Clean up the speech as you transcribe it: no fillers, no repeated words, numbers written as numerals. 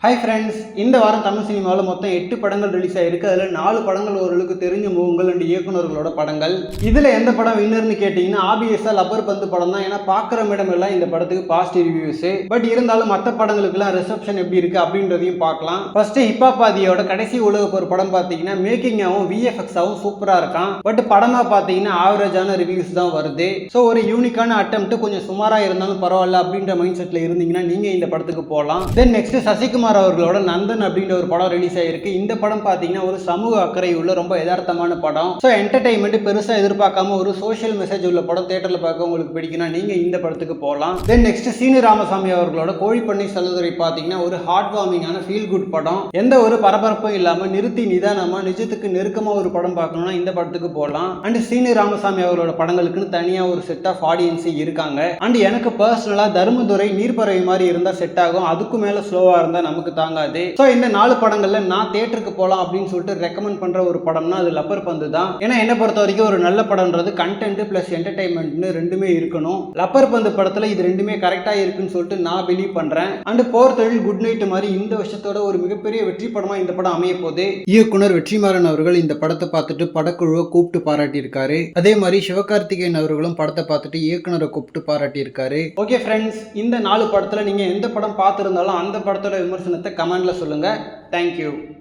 Hi friends, இந்த வாரம் தமிழ் சினிமாவில் மொத்தம் 8 படங்கள் ரிலீஸ் ஆகிருக்கு. அதில் 4 படங்கள் ஓரளவுக்கு தெரிஞ்ச முகங்கள் அண்ட் இயக்குநர்களோட படங்கள். இதில் எந்த படம் வின்னர்னு கேட்டிங்கன்னா ஆபிஎஸ்ஸாக லப்பர் பந்து படம் தான். ஏன்னா பார்க்குற மேடம் எல்லாம் இந்த படத்துக்கு பாசிட்டிவ் ரிவ்யூஸு. பட் இருந்தாலும் மற்ற படங்களுக்குலாம் ரிசப்ஷன் எப்படி இருக்குது அப்படின்றதையும் பார்க்கலாம். ஃபர்ஸ்ட்டு ஹிப்பாபாதியோட கடைசி உலக போர் படம் பார்த்தீங்கன்னா மேக்கிங்காகவும் விஎஃப்எக்ஸாகவும் சூப்பராக இருக்கான். பட் படமாக பார்த்தீங்கன்னா ஆவரேஜான ரிவ்யூஸ் தான் வருது. ஸோ ஒரு யூனிக்கான அட்டெம்ப்ட் கொஞ்சம் சுமாராக இருந்தாலும் பரவாயில்ல அப்படின்ற மைண்ட் செட்டில் இருந்தீங்கன்னா நீங்கள் இந்த படத்துக்கு போகலாம். தென் நெக்ஸ்ட் சசிகுமார் அவர்களோட நந்தன் அப்படின்ற ஒரு படம் ரிலீஸ் ஆயிருக்கு. இந்த படம் பாத்தீங்கன்னா ஒரு சமூக அக்கறை உள்ள ரொம்ப யதார்த்தமான படம். ஸோ என்டர்டைன்மெண்ட் பெருசா எதிர்பார்க்காம ஒரு சோஷியல் மெசேஜ் உள்ள படம் தியேட்டர்ல பார்க்க உங்களுக்கு பிடிக்கும்னா நீங்க இந்த படத்துக்கு போகலாம். தென் நெக்ஸ்ட் சீனு ராமசாமி அவர்களோட கோழிப்பண்ணை செல்லதுரை பாத்தீங்கன்னா ஒரு ஹார்ட் வார்மிங்கான ஃபீல் குட் படம். எந்த ஒரு பரபரப்பும் இல்லாம நிறுத்தி நிதானமா நிஜத்துக்கு நெருக்கமா ஒரு படம் பார்க்கணும்னா இந்த படத்துக்கு போகலாம். அண்ட் சீனு ராமசாமி அவர்களோட படங்களுக்குன்னு தனியா ஒரு செட் ஆஃப் ஆடியன்ஸ் இருக்காங்க. அண்ட் எனக்கு பர்சனலா தர்மதுரை நீர்ப்பறவை மாதிரி இருந்தா செட் ஆகும். அதுக்கு மேல ஸ்லோவா இருந்தா நமக்கு தாங்காது. சோ இந்த 4 படங்கள்ல நான் தியேட்டருக்கு போலாம் அப்படின்னு சொல்லிட்டு ரெக்கமெண்ட் பண்ற ஒரு படம்னா அது லப்பர் பந்து தான். ஏன்னா என்ன பொறுத்த வரைக்கும் ஒரு நல்ல படம்ன்றது கண்டென்ட் பிளஸ் என்டர்டைன்மெண்ட்னு ரெண்டுமே இருக்கணும். லப்பர் பந்து படத்துல இது ரெண்டுமே கரெக்டா இருக்குன்னு சொல்லிட்டு நான் பிலீவ் பண்றேன். அண்ட் போர் தொழில் குட் நைட் மாதிரி இந்த வருஷத்தோட ஒரு மிகப்பெரிய வெற்றி படமா இந்த படம் அமைய போகுது. இயக்குனர் வெற்றிமாறன் அவர்கள் இந்த படத்தை பார்த்துட்டு படக்குழுவை கூப்பிட்டு பாராட்டி இருக்காரு. அதே மாதிரி சிவகார்த்திகேயன் அவர்களும் படத்தை பார்த்துட்டு இயக்குனரை கூப்பிட்டு பாராட்டி இருக்காரு. ஓகே ஃப்ரெண்ட்ஸ், இந்த 4 படத்துல நீங்க எந்த படம் பார்த்திருந்தாலும் அந்த படத்தோட விமர்சனத்தை கமெண்ட்ல சொல்லுங்க. தேங்க்யூ.